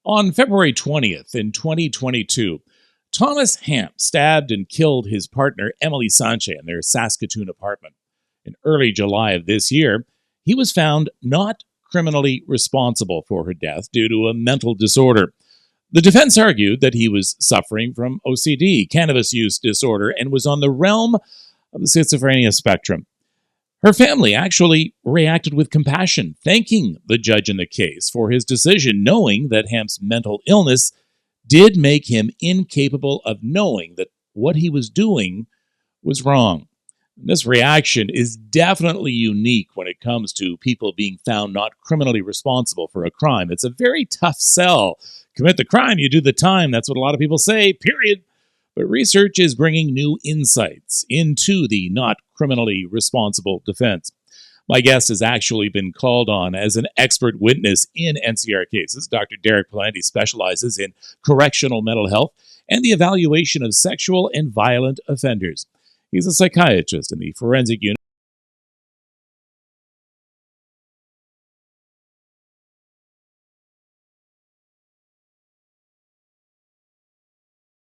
On February 20th in 2022, Thomas Hamp stabbed and killed his partner Emily Sanche in their Saskatoon apartment. In early July of this year, he was found not criminally responsible for her death due to a mental disorder. The defense argued that he was suffering from OCD, cannabis use disorder, and was on the realm of the schizophrenia spectrum. Her family actually reacted with compassion, thanking the judge in the case for his decision, knowing that Hamp's mental illness did make him incapable of knowing that what he was doing was wrong. This reaction is definitely unique when it comes to people being found not criminally responsible for a crime. It's a very tough sell. Commit the crime, you do the time. That's what a lot of people say, period. But research is bringing new insights into the not criminally responsible defense. My guest has actually been called on as an expert witness in NCR cases. Dr. Derek Palandi specializes in correctional mental health and the evaluation of sexual and violent offenders. He's a psychiatrist in the forensic unit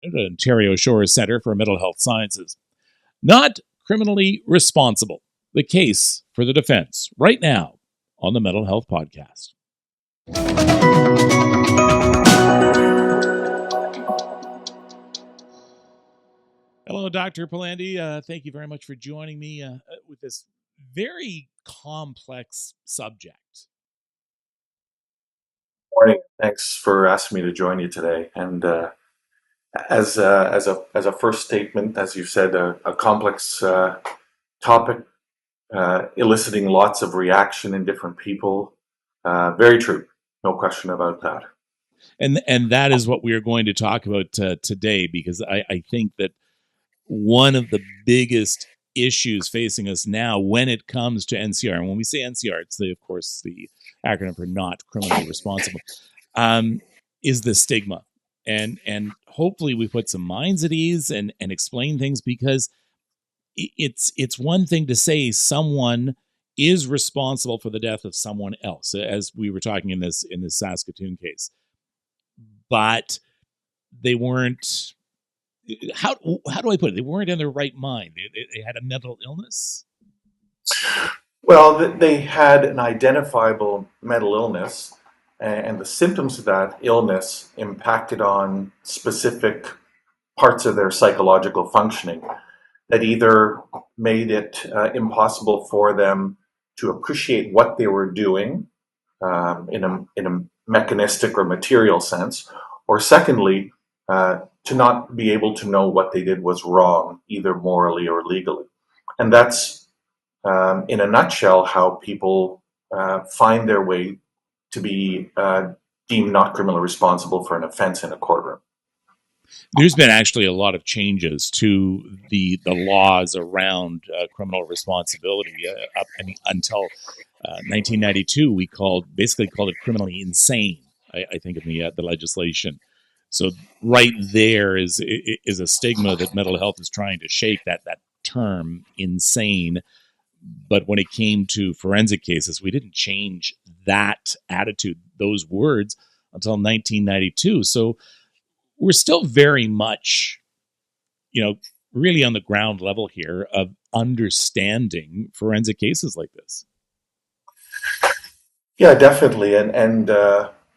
at Ontario Shores Centre for Mental Health Sciences. Not criminally responsible. The case for the defense right now on the Mental Health Podcast. Hello, Dr. Palandi. Thank you very much for joining me with this very complex subject. Morning. Thanks for asking me to join you today. And as a first statement, as you said, a complex topic, eliciting lots of reaction in different people. Very true. No question about that. And that is what we are going to talk about today, because I think that one of the biggest issues facing us now when it comes to NCR, and when we say NCR, it's of course the acronym for not criminally responsible, is the stigma. And hopefully we put some minds at ease and explain things, because it's one thing to say someone is responsible for the death of someone else, as we were talking in this Saskatoon case, but they weren't. How do I put it? They weren't in their right mind. They had a mental illness. Well, they had an identifiable mental illness, and the symptoms of that illness impacted on specific parts of their psychological functioning that either made it impossible for them to appreciate what they were doing in a mechanistic or material sense, or secondly, to not be able to know what they did was wrong, either morally or legally. And that's, in a nutshell, how people find their way to be deemed not criminally responsible for an offense in a courtroom. There's been actually a lot of changes to the laws around criminal responsibility. Until 1992, we basically called it criminally insane. I think in the legislation. So right there is a stigma that mental health is trying to shake, that term insane. But when it came to forensic cases, we didn't change that attitude, those words, until 1992. So we're still very much, really on the ground level here of understanding forensic cases like this. Yeah, definitely. And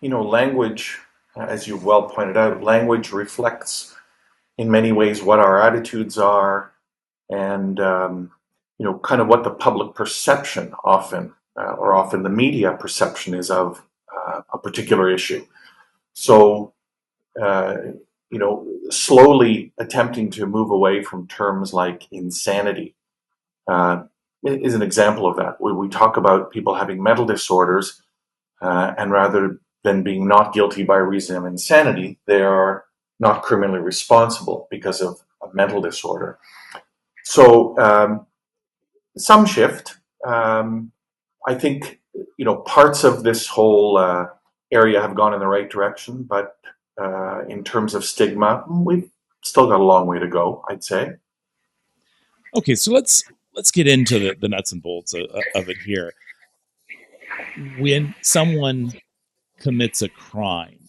language, as you well pointed out, language reflects in many ways what our attitudes are, and kind of what the public perception often the media perception is of a particular issue. So, slowly attempting to move away from terms like insanity is an example of that. We talk about people having mental disorders, and rather than being not guilty by reason of insanity, they are not criminally responsible because of a mental disorder. So some shift. I think parts of this whole area have gone in the right direction, but in terms of stigma, we've still got a long way to go, I'd say. Okay, so let's get into the nuts and bolts of it here. When someone commits a crime,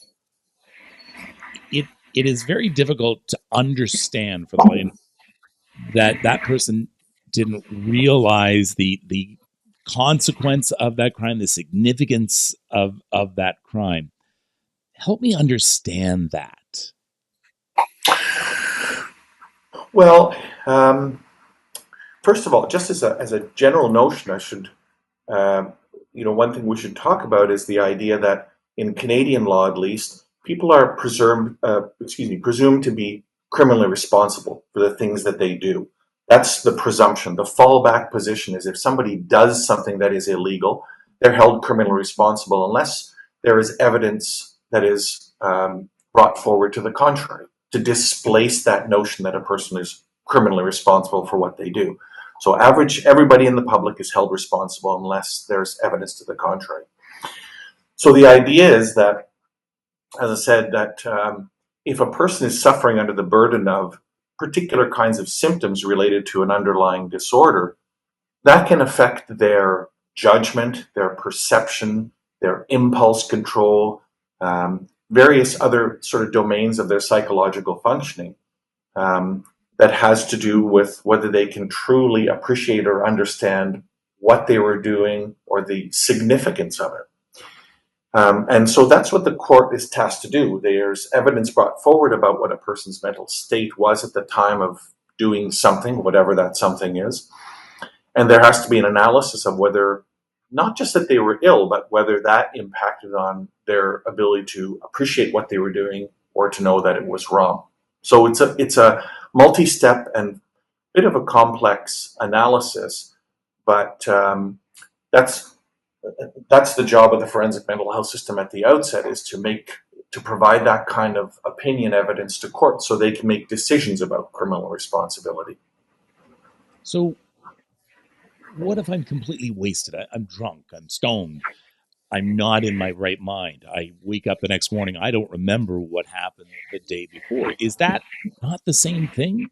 it is very difficult to understand for the lay that that person didn't realize the consequence of that crime, the significance of that crime. Help me understand that. Well, um, first of all, just as a general notion, I should, um, one thing we should talk about is the idea that in Canadian law, at least, people are presumed to be criminally responsible for the things that they do. That's the presumption. The fallback position is if somebody does something that is illegal, they're held criminally responsible unless there is evidence that is brought forward to the contrary to displace that notion that a person is criminally responsible for what they do. So everybody in the public is held responsible unless there's evidence to the contrary. So the idea is that, as I said, that if a person is suffering under the burden of particular kinds of symptoms related to an underlying disorder, that can affect their judgment, their perception, their impulse control, various other sort of domains of their psychological functioning. That has to do with whether they can truly appreciate or understand what they were doing or the significance of it. And so that's what the court is tasked to do. There's evidence brought forward about what a person's mental state was at the time of doing something, whatever that something is. And there has to be an analysis of whether, not just that they were ill, but whether that impacted on their ability to appreciate what they were doing or to know that it was wrong. So it's a multi-step and bit of a complex analysis, but that's the job of the forensic mental health system at the outset, is to provide that kind of opinion evidence to courts so they can make decisions about criminal responsibility. So, what if I'm completely wasted? I'm drunk. I'm stoned. I'm not in my right mind. I wake up the next morning. I don't remember what happened the day before. Is that not the same thing?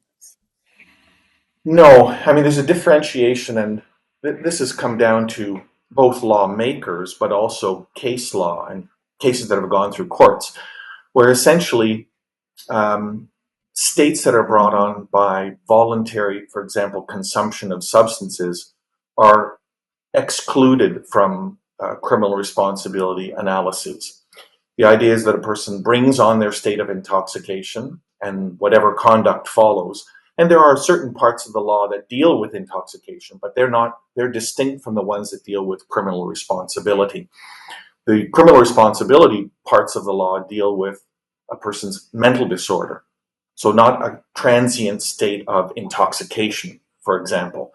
No, I mean, there's a differentiation, and this has come down to both lawmakers, but also case law and cases that have gone through courts, where essentially um, states that are brought on by voluntary, for example, consumption of substances are excluded from criminal responsibility analyses. The idea is that a person brings on their state of intoxication and whatever conduct follows. And there are certain parts of the law that deal with intoxication, but they're distinct from the ones that deal with criminal responsibility. The criminal responsibility parts of the law deal with a person's mental disorder. So not a transient state of intoxication, for example.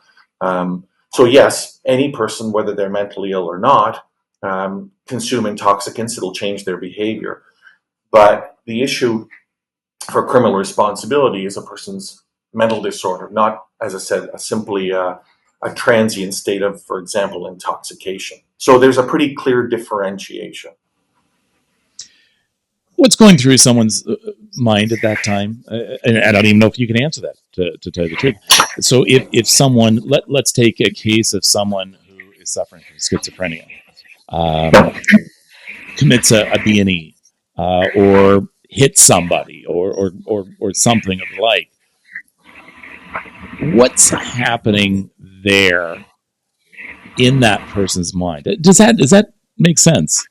So yes, any person, whether they're mentally ill or not, consume intoxicants, it'll change their behavior. But the issue for criminal responsibility is a person's mental disorder, not, as I said, simply a transient state of, for example, intoxication. So there's a pretty clear differentiation. What's going through someone's mind at that time? And I don't even know if you can answer that, to tell you the truth. So if someone, let's take a case of someone who is suffering from schizophrenia, um, commits a B&E, or hits somebody, or something of the like. What's happening there in that person's mind? Does that make sense?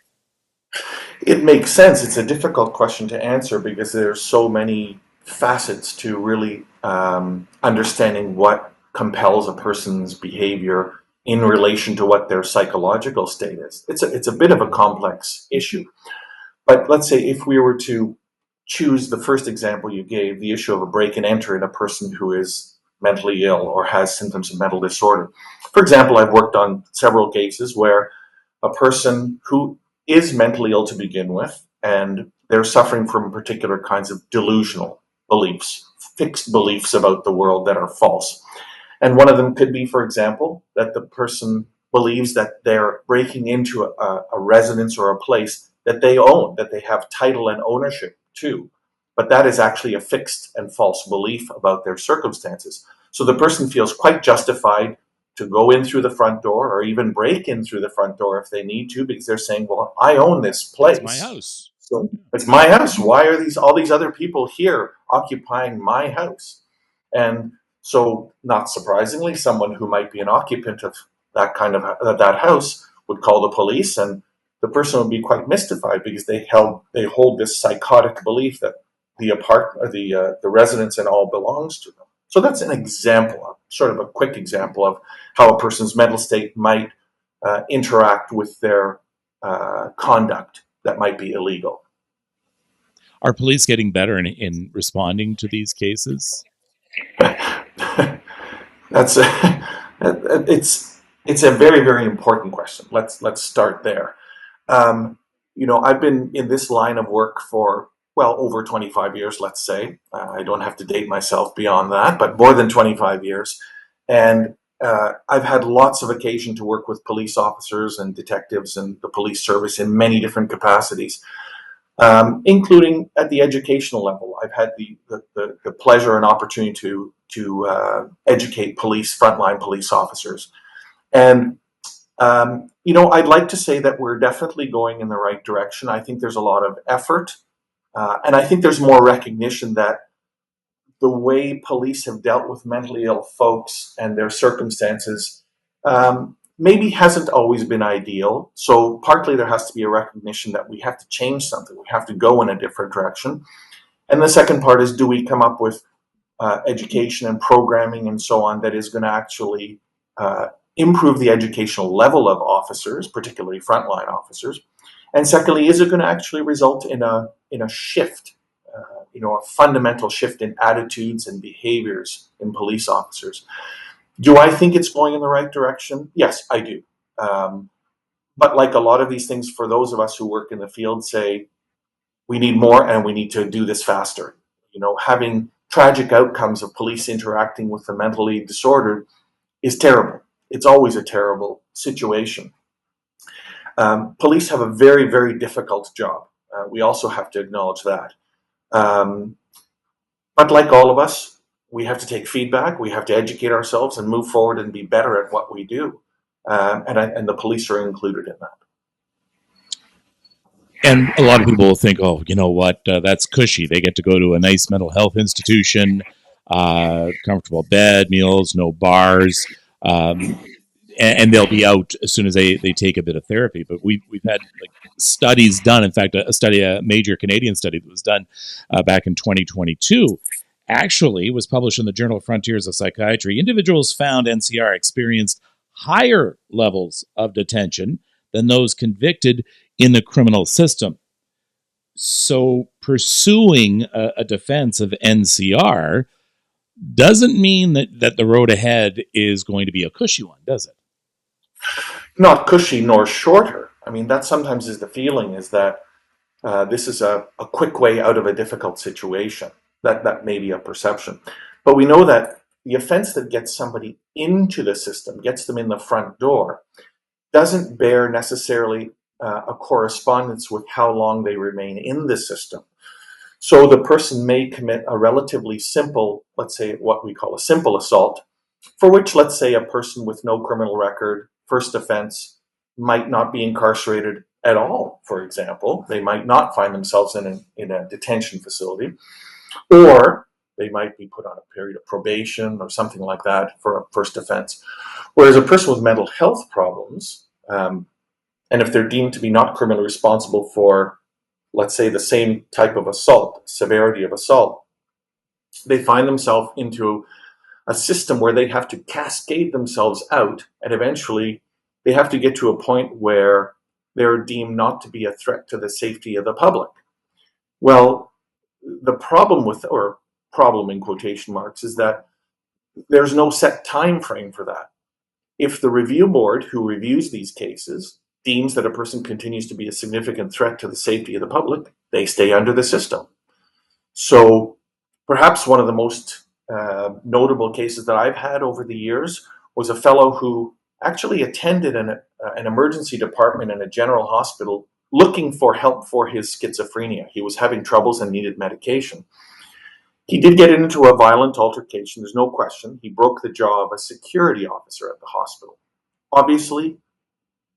It makes sense. It's a difficult question to answer because there's so many facets to really understanding what compels a person's behavior in relation to what their psychological state is. It's a bit of a complex issue. But let's say if we were to choose the first example you gave, the issue of a break and enter in a person who is mentally ill or has symptoms of mental disorder. For example, I've worked on several cases where a person who is mentally ill to begin with, and they're suffering from particular kinds of delusional beliefs, fixed beliefs about the world that are false. And one of them could be, for example, that the person believes that they're breaking into a residence or a place that they own, that they have title and ownership to. But that is actually a fixed and false belief about their circumstances. So the person feels quite justified to go in through the front door or even break in through the front door if they need to, because they're saying, well, I own this It's my place. house. So It's my house. Why are all these other people here occupying my house? And so, not surprisingly, someone who might be an occupant of that house would call the police, and the person would be quite mystified because they hold this psychotic belief that the residence and all belongs to them. So that's an example, sort of a quick example of how a person's mental state might interact with their conduct that might be illegal. Are police getting better in responding to these cases? That's it's a very very important question. Let's start there. Um, I've been in this line of work for well over 25 years. Let's say I don't have to date myself beyond that, but more than 25 years, and I've had lots of occasion to work with police officers and detectives and the police service in many different capacities, including at the educational level. I've had the pleasure and opportunity to educate frontline police officers. And, I'd like to say that we're definitely going in the right direction. I think there's a lot of effort. And I think there's more recognition that the way police have dealt with mentally ill folks and their circumstances maybe hasn't always been ideal. So partly there has to be a recognition that we have to change something. We have to go in a different direction. And the second part is, do we come up with education and programming and so on that is going to actually improve the educational level of officers, particularly frontline officers? And secondly, is it going to actually result in a shift, a fundamental shift in attitudes and behaviors in police officers? Do I think it's going in the right direction? Yes, I do. But like a lot of these things, for those of us who work in the field, say we need more and we need to do this faster. Having tragic outcomes of police interacting with the mentally disordered is terrible. It's always a terrible situation. Police have a very, very difficult job. We also have to acknowledge that. But like all of us, we have to take feedback. We have to educate ourselves and move forward and be better at what we do. And the police are included in that. And a lot of people will think, oh, you know what, that's cushy. They get to go to a nice mental health institution, comfortable bed, meals, no bars, and they'll be out as soon as they take a bit of therapy. But we've had like studies done. In fact, a major Canadian study that was done back in 2022 actually was published in the Journal of Frontiers of Psychiatry. Individuals found NCR experienced higher levels of detention than those convicted in the criminal system. So pursuing a defense of NCR doesn't mean that the road ahead is going to be a cushy one, does it? Not cushy nor shorter. I mean, that sometimes is the feeling, is that this is a quick way out of a difficult situation. That may be a perception. But we know that the offense that gets somebody into the system, gets them in the front door, doesn't bear necessarily a correspondence with how long they remain in the system. So the person may commit a relatively simple, let's say what we call a simple assault, for which, let's say, a person with no criminal record, first offense, might not be incarcerated at all, for example. They might not find themselves in a detention facility, or they might be put on a period of probation or something like that for a first offense. Whereas a person with mental health problems, and if they're deemed to be not criminally responsible for, let's say, the same type of assault, severity of assault, they find themselves into a system where they have to cascade themselves out, and eventually they have to get to a point where they're deemed not to be a threat to the safety of the public. Well, the problem or problem in quotation marks, is that there's no set time frame for that. If the review board who reviews these cases deems that a person continues to be a significant threat to the safety of the public, they stay under the system. So perhaps one of the most notable cases that I've had over the years was a fellow who actually attended an emergency department in a general hospital looking for help for his schizophrenia. He was having troubles and needed medication. He did get into a violent altercation, there's no question. He broke the jaw of a security officer at the hospital. Obviously,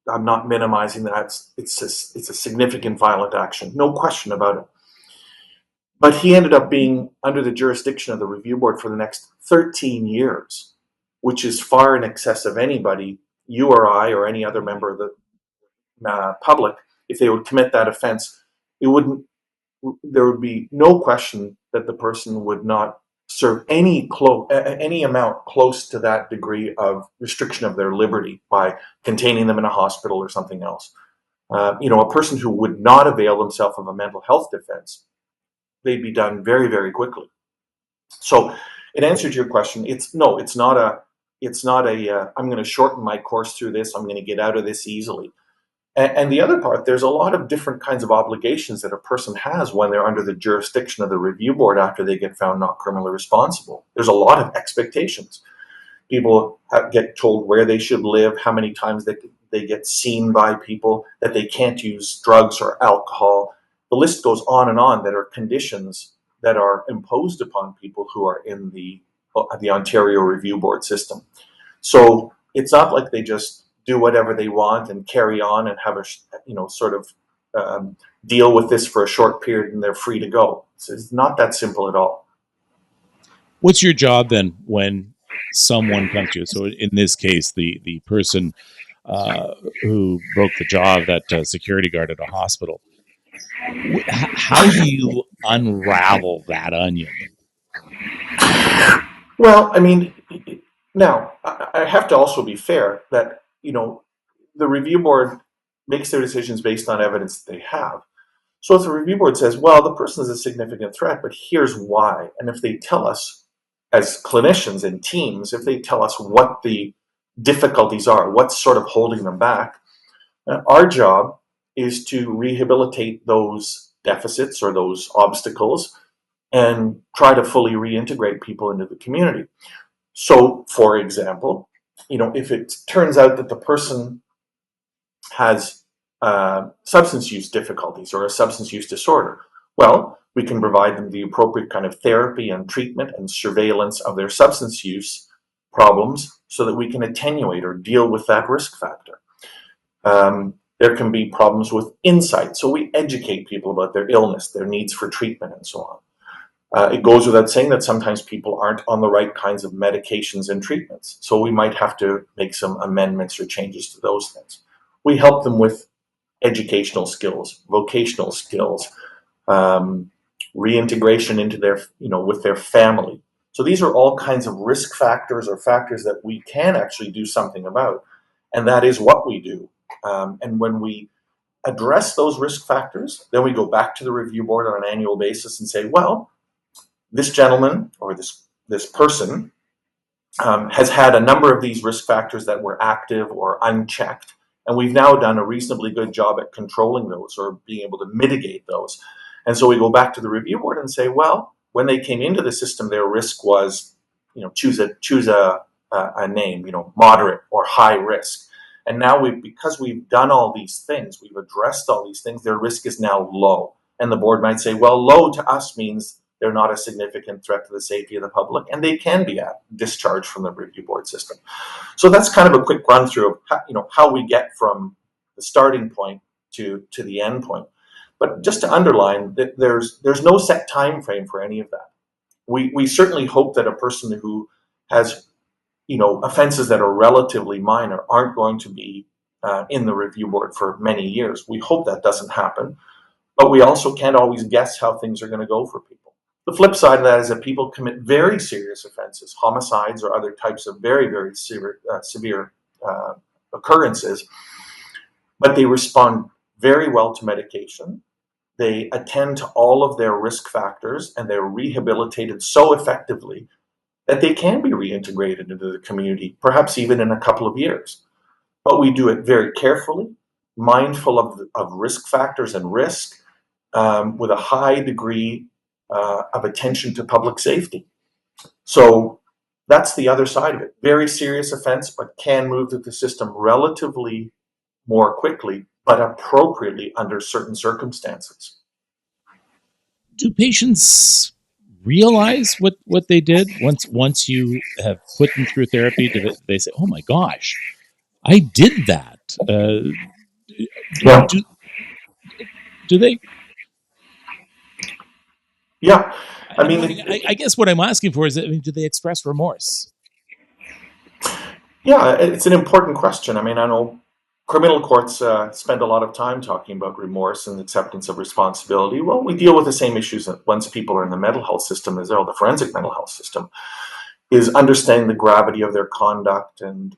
I'm not minimizing that. It's a significant violent action, no question about it. But he ended up being under the jurisdiction of the review board for the next 13 years, which is far in excess of anybody, you or I or any other member of the public. If they would commit that offense, it wouldn't. There would be no question that the person would not serve any amount close to that degree of restriction of their liberty by containing them in a hospital or something else. A person who would not avail themselves of a mental health defense, they'd be done very, very quickly. So, in answer to your question, it's no, it's not a. I'm going to shorten my course through this. I'm going to get out of this easily. And the other part, there's a lot of different kinds of obligations that a person has when they're under the jurisdiction of the review board after they get found not criminally responsible. There's a lot of expectations. People get told where they should live, how many times they get seen by people, that they can't use drugs or alcohol. The list goes on that are conditions that are imposed upon people who are in the Ontario Review Board system. So it's not like they just do whatever they want and carry on and have a sort of deal with this for a short period and they're free to go. It's not that simple at all. What's your job then when someone comes to you? So in this case, the person who broke the jaw of that security guard at a hospital. How do you unravel that onion? Well, I mean, now I have to also be fair that the review board makes their decisions based on evidence that they have. So if the review board says, well, the person is a significant threat, but here's why, and if they tell us as clinicians and teams, if they tell us what the difficulties are, what's sort of holding them back, our job is to rehabilitate those deficits or those obstacles and try to fully reintegrate people into the community. So, for example, if it turns out that the person has substance use difficulties or a substance use disorder, well, we can provide them the appropriate kind of therapy and treatment and surveillance of their substance use problems so that we can attenuate or deal with that risk factor. There can be problems with insight, so we educate people about their illness, their needs for treatment, and so on. It goes without saying that sometimes people aren't on the right kinds of medications and treatments, so we might have to make some amendments or changes to those things. We help them with educational skills, vocational skills, reintegration into with their family. So these are all kinds of risk factors or factors that we can actually do something about, and that is what we do. And when we address those risk factors, then we go back to the review board on an annual basis and say, well, this gentleman or this person has had a number of these risk factors that were active or unchecked, and we've now done a reasonably good job at controlling those or being able to mitigate those. And so we go back to the review board and say, well, when they came into the system, their risk was, choose a name, moderate or high risk. And now because we've done all these things, we've addressed all these things, their risk is now low. And the board might say, well, low to us means they're not a significant threat to the safety of the public, and they can be discharged from the review board system. So that's kind of a quick run through of how we get from the starting point to the end point. But just to underline that there's no set time frame for any of that. We certainly hope that a person who has offenses that are relatively minor aren't going to be in the review board for many years. We hope that doesn't happen, but we also can't always guess how things are going to go for people. The flip side of that is that people commit very serious offenses, homicides or other types of very, very severe occurrences, but they respond very well to medication. They attend to all of their risk factors and they're rehabilitated so effectively that they can be reintegrated into the community, perhaps even in a couple of years. But we do it very carefully, mindful of risk factors and risk, with a high degree of attention to public safety. So that's the other side of it. Very serious offense, but can move through the system relatively more quickly, but appropriately under certain circumstances. Do patients realize what they did once you have put them through therapy? Do they say, oh my gosh, I did that? conduct. Yeah, Do do they? yeah. I mean, I guess what I'm asking for is, do they express remorse? yeah, it's an important question. I mean, I know criminal courts spend a lot of time talking about remorse and acceptance of responsibility. Well, we deal with the same issues once people are in the mental health system as well, the forensic mental health system, is understanding the gravity of their conduct and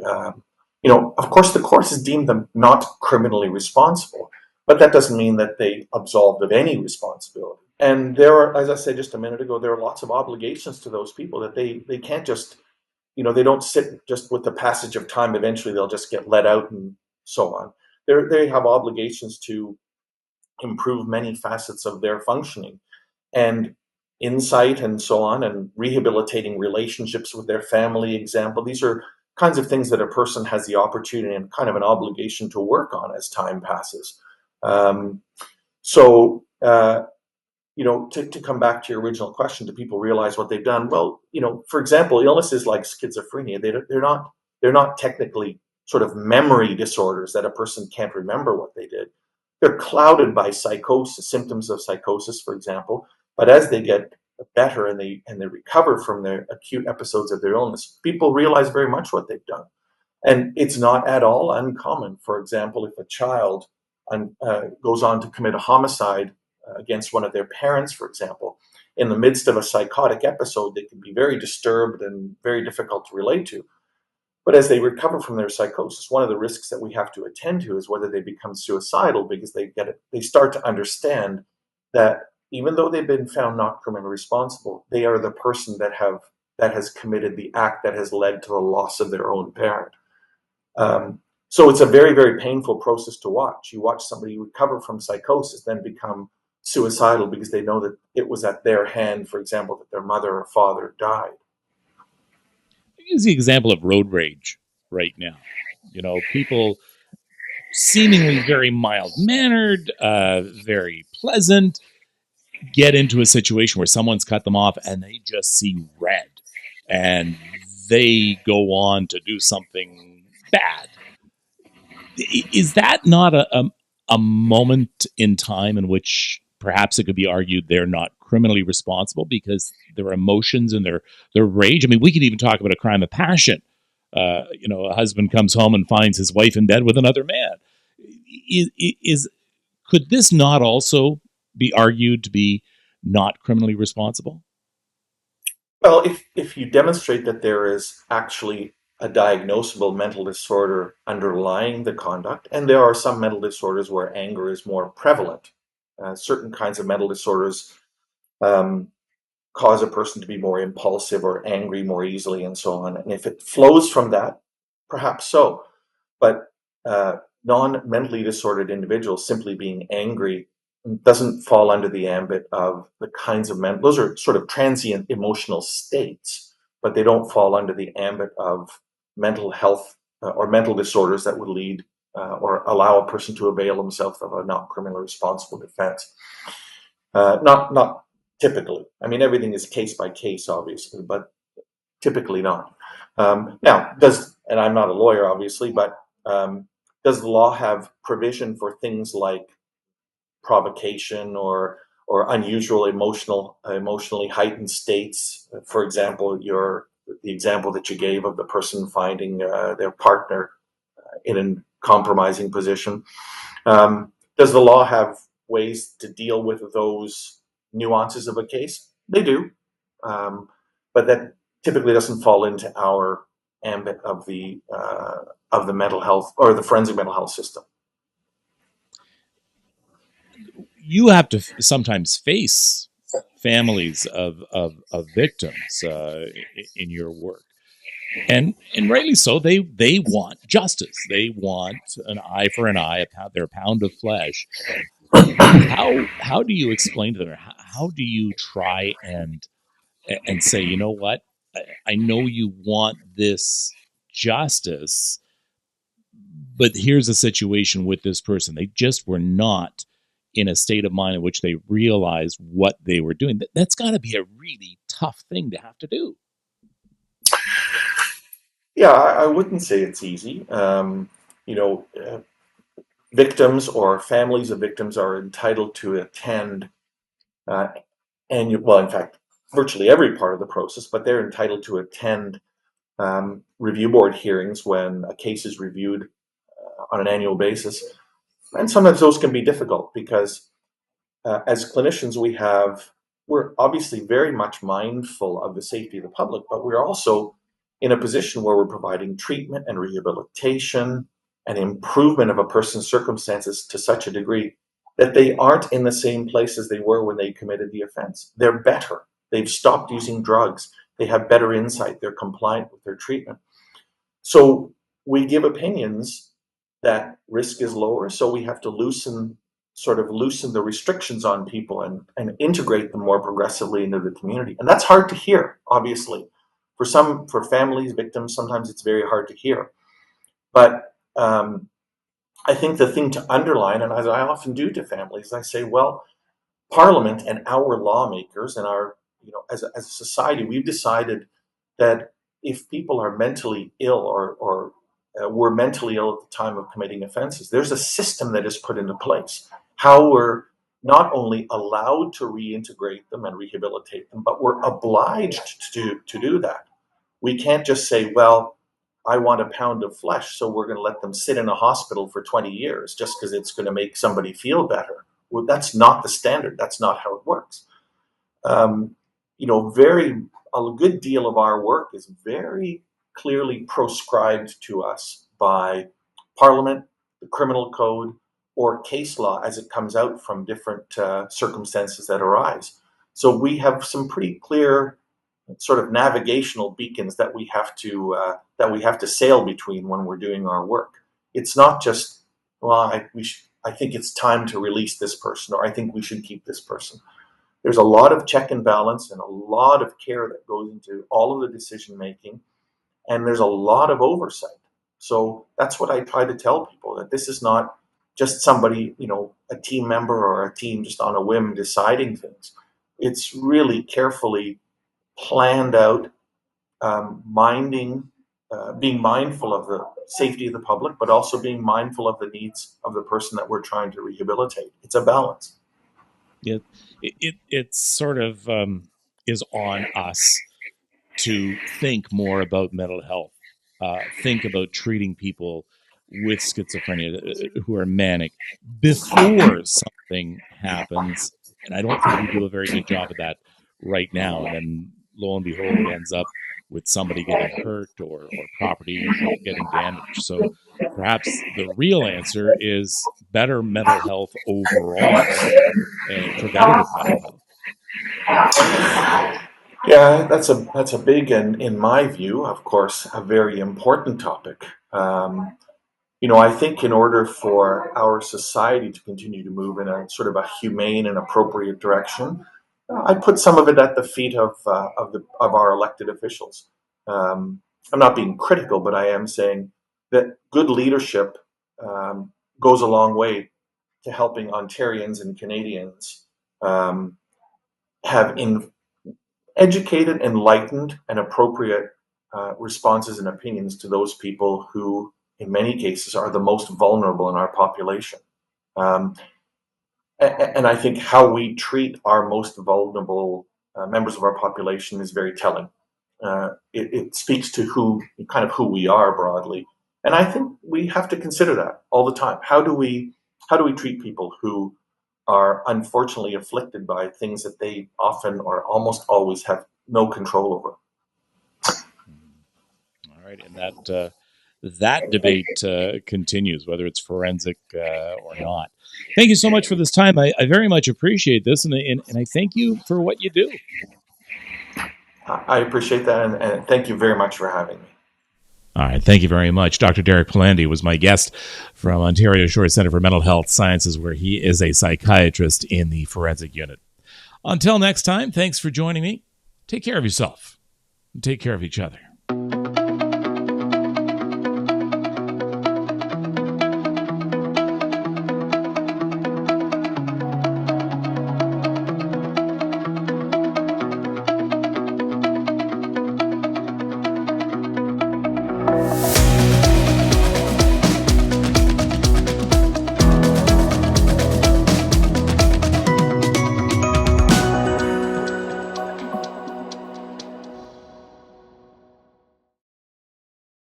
of course, the courts has deemed them not criminally responsible, but that doesn't mean that they absolved of any responsibility. And there are, as I said just a minute ago, there are lots of obligations to those people that they can't just they don't sit just with the passage of time. Eventually, they'll just get let out and so on. They have obligations to improve many facets of their functioning and insight and so on, and rehabilitating relationships with their family. Example, these are kinds of things that a person has the opportunity and kind of an obligation to work on as time passes. Um, so to come back to your original question, do people realize what they've done? Well, for example, illnesses like schizophrenia, they're not technically sort of memory disorders that a person can't remember what they did. They're clouded by psychosis, symptoms of psychosis, for example. But as they get better and they recover from their acute episodes of their illness, people realize very much what they've done. And it's not at all uncommon. For example, if a child goes on to commit a homicide against one of their parents, for example, in the midst of a psychotic episode, they can be very disturbed and very difficult to relate to. But as they recover from their psychosis, one of the risks that we have to attend to is whether they become suicidal, because they start to understand that even though they've been found not criminally responsible, they are the person that has committed the act that has led to the loss of their own parent. So it's a very, very painful process to watch. You watch somebody recover from psychosis, then become suicidal because they know that it was at their hand, for example, that their mother or father died. Use the example of road rage right now. People seemingly very mild mannered, very pleasant, get into a situation where someone's cut them off and they just see red and they go on to do something bad. Is that not a moment in time in which perhaps it could be argued they're not criminally responsible because their emotions and their rage? I mean, we could even talk about a crime of passion. A husband comes home and finds his wife in bed with another man. Is could this not also be argued to be not criminally responsible? Well, if you demonstrate that there is actually a diagnosable mental disorder underlying the conduct, and there are some mental disorders where anger is more prevalent, certain kinds of mental disorders um, cause a person to be more impulsive or angry more easily, and so on. And if it flows from that, perhaps so. But non-mentally disordered individuals simply being angry doesn't fall under the ambit of the kinds of those are sort of transient emotional states, but they don't fall under the ambit of mental health or mental disorders that would lead or allow a person to avail himself of a not criminally responsible defense. Not typically. I mean, everything is case by case, obviously, but typically not. Now, and I'm not a lawyer, obviously, but does the law have provision for things like provocation or unusual emotionally heightened states? For example, the example that you gave of the person finding their partner in a compromising position. Does the law have ways to deal with those nuances of a case? They do, but that typically doesn't fall into our ambit of the mental health or the forensic mental health system. You have to sometimes face families of victims in your work, and rightly so. They want justice. They want an eye for an eye, their pound of flesh. How do you explain to them? How do you try and say, you know what? I know you want this justice, but here's a situation with this person. They just were not in a state of mind in which they realized what they were doing. That's got to be a really tough thing to have to do. Yeah, I wouldn't say it's easy. you know, victims or families of victims are entitled to attend well, in fact, virtually every part of the process, but they're entitled to attend review board hearings when a case is reviewed on an annual basis. And sometimes those can be difficult because as clinicians, we're obviously very much mindful of the safety of the public, but we're also in a position where we're providing treatment and rehabilitation and improvement of a person's circumstances to such a degree that they aren't in the same place as they were when they committed the offense. They're better. They've stopped using drugs. They have better insight. They're compliant with their treatment. So we give opinions that risk is lower, so we have to loosen the restrictions on people and integrate them more progressively into the community. And that's hard to hear, obviously. For families, victims, sometimes it's very hard to hear. But I think the thing to underline, and as I often do to families, I say, well, Parliament and our lawmakers and as a society, we've decided that if people are mentally ill or were mentally ill at the time of committing offenses, there's a system that is put into place. How we're not only allowed to reintegrate them and rehabilitate them, but we're obliged to do that. We can't just say, well, I want a pound of flesh, so we're going to let them sit in a hospital for 20 years just because it's going to make somebody feel better. Well, that's not the standard. That's not how it works. A good deal of our work is very clearly proscribed to us by Parliament, the criminal code, or case law as it comes out from different circumstances that arise. So we have some pretty clear sort of navigational beacons that we have to sail between when we're doing our work. It's not just, well, I think it's time to release this person, or I think we should keep this person. There's a lot of check and balance and a lot of care that goes into all of the decision making, and there's a lot of oversight. So that's what I try to tell people, that this is not just somebody, a team member or a team just on a whim deciding things. It's really carefully planned out, being mindful of the safety of the public, but also being mindful of the needs of the person that we're trying to rehabilitate. It's a balance. Yeah, it sort of is on us to think more about mental health, think about treating people with schizophrenia who are manic before something happens. And I don't think we do a very good job of that right now. And then lo and behold, it ends up with somebody getting hurt or property getting damaged. So perhaps the real answer is better mental health overall and preventative mental health. Yeah, that's a big and, in my view, of course, a very important topic. I think in order for our society to continue to move in a sort of a humane and appropriate direction, I put some of it at the feet of our elected officials. I'm not being critical, but I am saying that good leadership goes a long way to helping Ontarians and Canadians have educated, enlightened, and appropriate responses and opinions to those people who, in many cases, are the most vulnerable in our population. And I think how we treat our most vulnerable members of our population is very telling. It speaks to who we are broadly, and I think we have to consider that all the time. How do we treat people who are unfortunately afflicted by things that they often or almost always have no control over? All right, and that debate continues, whether it's forensic or not. Thank you so much for this time. I very much appreciate this, and I thank you for what you do. I appreciate that, and thank you very much for having me. All right, thank you very much. Dr. Derek Palandy was my guest from Ontario Shore Centre for Mental Health Sciences, where he is a psychiatrist in the forensic unit. Until next time, thanks for joining me. Take care of yourself and take care of each other.